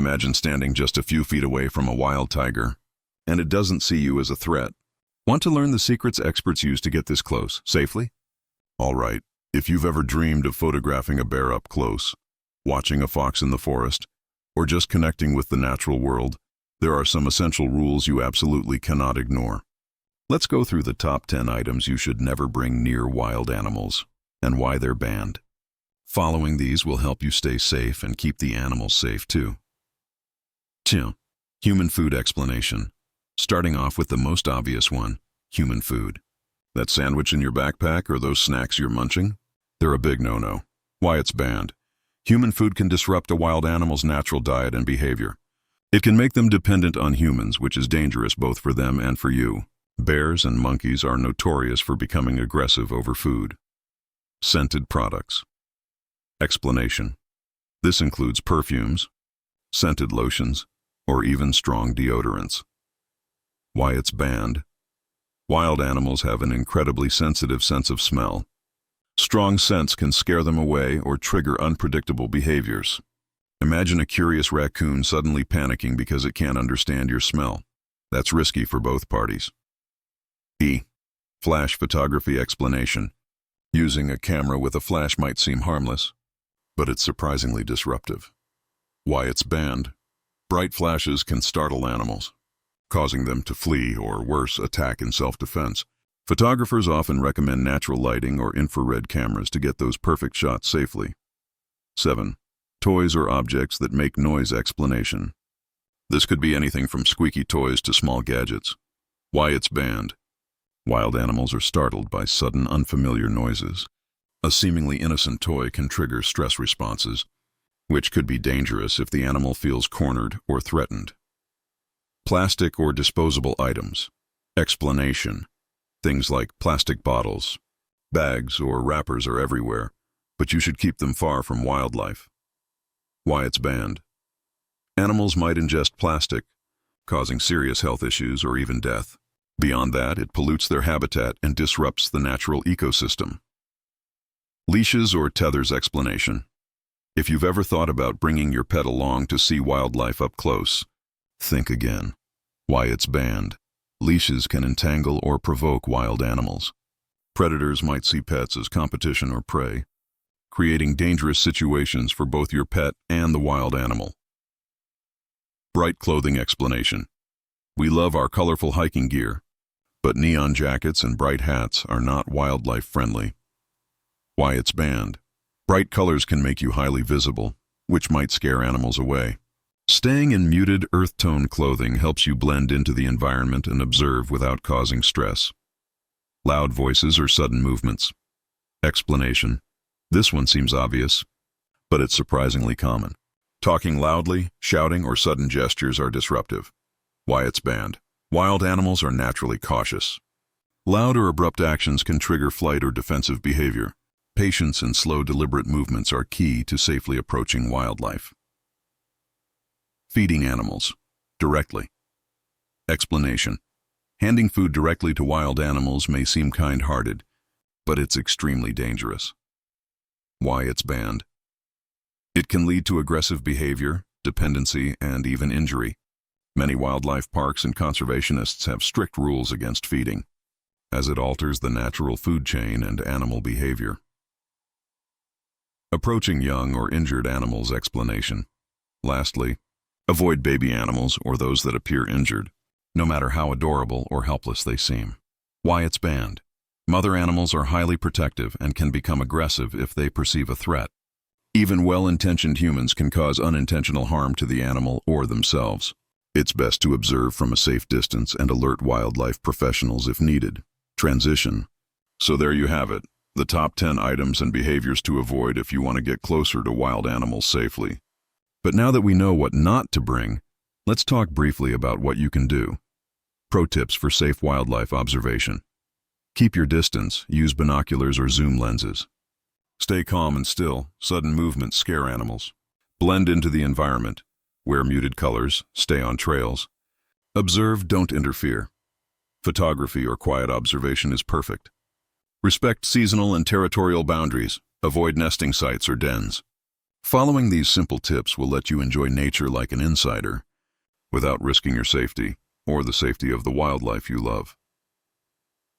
Imagine standing just a few feet away from a wild tiger, and it doesn't see you as a threat. Want to learn the secrets experts use to get this close, safely? All right, if you've ever dreamed of photographing a bear up close, watching a fox in the forest, or just connecting with the natural world, there are some essential rules you absolutely cannot ignore. Let's go through the top 10 items you should never bring near wild animals, and why they're banned. Following these will help you stay safe and keep the animals safe too. 2. Human food explanation. Starting off with the most obvious one, human food. That sandwich in your backpack or those snacks you're munching? They're a big no-no. Why it's banned. Human food can disrupt a wild animal's natural diet and behavior. It can make them dependent on humans, which is dangerous both for them and for you. Bears and monkeys are notorious for becoming aggressive over food. Scented products. Explanation. This includes perfumes, scented lotions, or even strong deodorants. Why it's banned. Wild animals have an incredibly sensitive sense of smell. Strong scents can scare them away or trigger unpredictable behaviors. Imagine a curious raccoon suddenly panicking because it can't understand your smell. That's risky for both parties. E. Flash photography explanation. Using a camera with a flash might seem harmless, but it's surprisingly disruptive. Why it's banned. Bright flashes can startle animals, causing them to flee or, worse, attack in self-defense. Photographers often recommend natural lighting or infrared cameras to get those perfect shots safely. 7. Toys or objects that make noise explanation. This could be anything from squeaky toys to small gadgets. Why it's banned. Wild animals are startled by sudden, unfamiliar noises. A seemingly innocent toy can trigger stress responses, which could be dangerous if the animal feels cornered or threatened. Plastic or disposable items. Explanation. Things like plastic bottles, bags, or wrappers are everywhere, but you should keep them far from wildlife. Why it's banned. Animals might ingest plastic, causing serious health issues or even death. Beyond that, it pollutes their habitat and disrupts the natural ecosystem. Leashes or tethers explanation. If you've ever thought about bringing your pet along to see wildlife up close, think again. Why it's banned. Leashes can entangle or provoke wild animals. Predators might see pets as competition or prey, creating dangerous situations for both your pet and the wild animal. Bright clothing explanation. We love our colorful hiking gear, but neon jackets and bright hats are not wildlife friendly. Why it's banned. Bright colors can make you highly visible, which might scare animals away. Staying in muted earth tone clothing helps you blend into the environment and observe without causing stress. Loud voices or sudden movements. Explanation. This one seems obvious, but it's surprisingly common. Talking loudly, shouting, or sudden gestures are disruptive. Why it's banned. Wild animals are naturally cautious. Loud or abrupt actions can trigger flight or defensive behavior. Patience and slow, deliberate movements are key to safely approaching wildlife. Feeding animals. Directly. Explanation. Handing food directly to wild animals may seem kind-hearted, but it's extremely dangerous. Why it's banned. It can lead to aggressive behavior, dependency, and even injury. Many wildlife parks and conservationists have strict rules against feeding, as it alters the natural food chain and animal behavior. Approaching young or injured animals explanation. Lastly, avoid baby animals or those that appear injured, no matter how adorable or helpless they seem. Why it's banned. Mother animals are highly protective and can become aggressive if they perceive a threat. Even well-intentioned humans can cause unintentional harm to the animal or themselves. It's best to observe from a safe distance and alert wildlife professionals if needed. Transition. So there you have it, the top 10 items and behaviors to avoid if you want to get closer to wild animals safely. But now that we know what not to bring, let's talk briefly about what you can do. Pro tips for safe wildlife observation. Keep your distance, use binoculars or zoom lenses. Stay calm and still, sudden movements scare animals. Blend into the environment. Wear muted colors, stay on trails. Observe, don't interfere. Photography or quiet observation is perfect. Respect seasonal and territorial boundaries. Avoid nesting sites or dens. Following these simple tips will let you enjoy nature like an insider without risking your safety or the safety of the wildlife you love.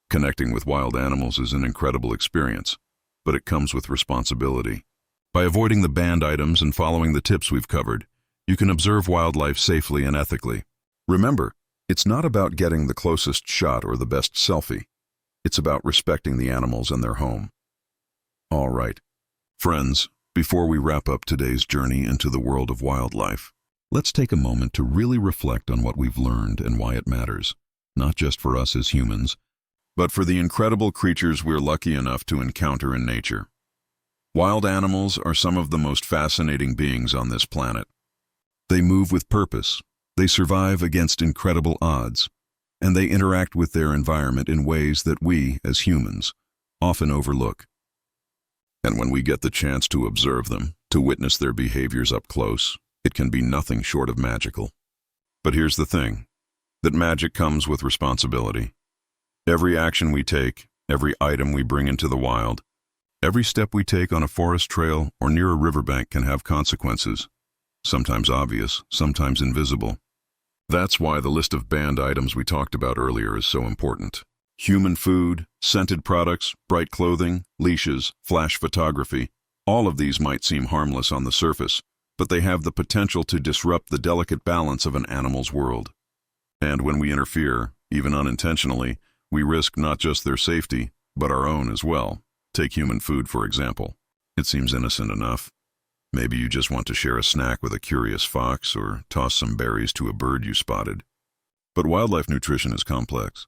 Connecting with wild animals is an incredible experience, but it comes with responsibility. By avoiding the banned items and following the tips we've covered, you can observe wildlife safely and ethically. Remember, it's not about getting the closest shot or the best selfie. It's about respecting the animals and their home. All right, friends, before we wrap up today's journey into the world of wildlife, let's take a moment to really reflect on what we've learned and why it matters, not just for us as humans, but for the incredible creatures we're lucky enough to encounter in nature. Wild animals are some of the most fascinating beings on this planet. They move with purpose, they survive against incredible odds, and they interact with their environment in ways that we, as humans, often overlook. And when we get the chance to observe them, to witness their behaviors up close, it can be nothing short of magical. But here's the thing, that magic comes with responsibility. Every action we take, every item we bring into the wild, every step we take on a forest trail or near a riverbank can have consequences, sometimes obvious, sometimes invisible. That's why the list of banned items we talked about earlier is so important. Human food, scented products, bright clothing, leashes, flash photography, all of these might seem harmless on the surface, but they have the potential to disrupt the delicate balance of an animal's world. And when we interfere, even unintentionally, we risk not just their safety, but our own as well. Take human food, for example. It seems innocent enough. Maybe you just want to share a snack with a curious fox or toss some berries to a bird you spotted. But wildlife nutrition is complex.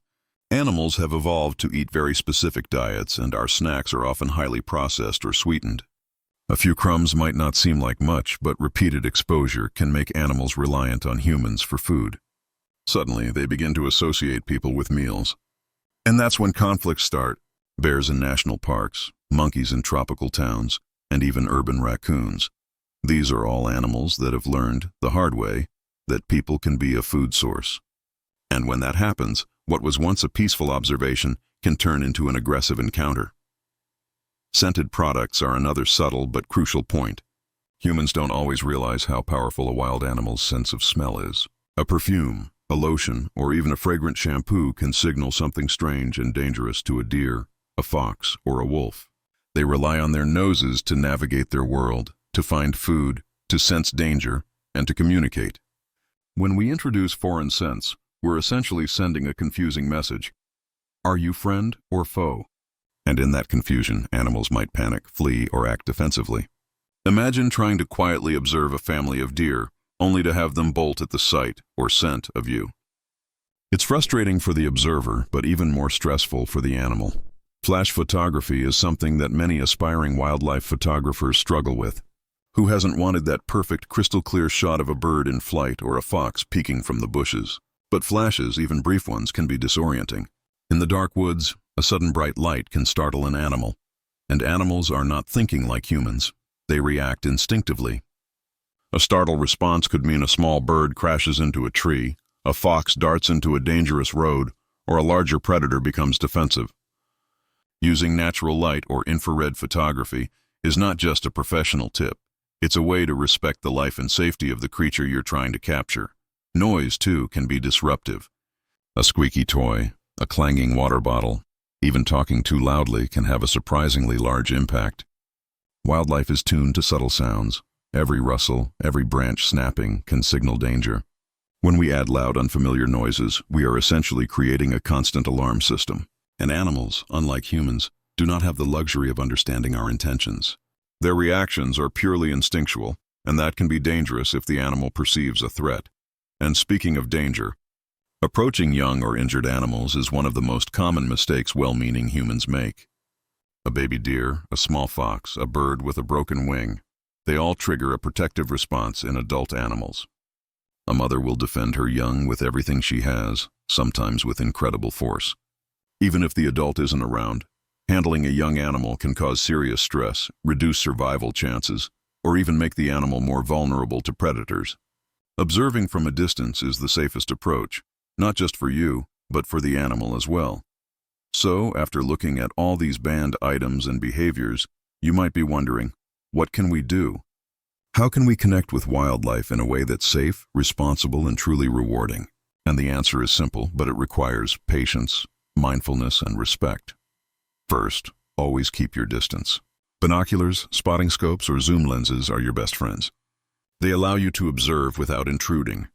Animals have evolved to eat very specific diets, and our snacks are often highly processed or sweetened. A few crumbs might not seem like much, but repeated exposure can make animals reliant on humans for food. Suddenly, they begin to associate people with meals. And that's when conflicts start. Bears in national parks, monkeys in tropical towns, and even urban raccoons. These are all animals that have learned, the hard way, that people can be a food source. And when that happens, what was once a peaceful observation can turn into an aggressive encounter. Scented products are another subtle but crucial point. Humans don't always realize how powerful a wild animal's sense of smell is. A perfume, a lotion, or even a fragrant shampoo can signal something strange and dangerous to a deer, a fox, or a wolf. They rely on their noses to navigate their world, to find food, to sense danger, and to communicate. When we introduce foreign scents, we're essentially sending a confusing message. Are you friend or foe? And in that confusion, animals might panic, flee, or act defensively. Imagine trying to quietly observe a family of deer, only to have them bolt at the sight or scent of you. It's frustrating for the observer, but even more stressful for the animal. Flash photography is something that many aspiring wildlife photographers struggle with. Who hasn't wanted that perfect crystal-clear shot of a bird in flight or a fox peeking from the bushes? But flashes, even brief ones, can be disorienting. In the dark woods, a sudden bright light can startle an animal. And animals are not thinking like humans. They react instinctively. A startle response could mean a small bird crashes into a tree, a fox darts into a dangerous road, or a larger predator becomes defensive. Using natural light or infrared photography is not just a professional tip. It's a way to respect the life and safety of the creature you're trying to capture. Noise, too, can be disruptive. A squeaky toy, a clanging water bottle, even talking too loudly can have a surprisingly large impact. Wildlife is tuned to subtle sounds. Every rustle, every branch snapping can signal danger. When we add loud, unfamiliar noises, we are essentially creating a constant alarm system. And animals, unlike humans, do not have the luxury of understanding our intentions. Their reactions are purely instinctual, and that can be dangerous if the animal perceives a threat. And speaking of danger, approaching young or injured animals is one of the most common mistakes well-meaning humans make. A baby deer, a small fox, a bird with a broken wing, they all trigger a protective response in adult animals. A mother will defend her young with everything she has, sometimes with incredible force. Even if the adult isn't around, handling a young animal can cause serious stress, reduce survival chances, or even make the animal more vulnerable to predators. Observing from a distance is the safest approach, not just for you, but for the animal as well. So, after looking at all these banned items and behaviors, you might be wondering, what can we do? How can we connect with wildlife in a way that's safe, responsible, and truly rewarding? And the answer is simple, but it requires patience, mindfulness, and respect. First, always keep your distance. Binoculars, spotting scopes, or zoom lenses are your best friends. They allow you to observe without intruding,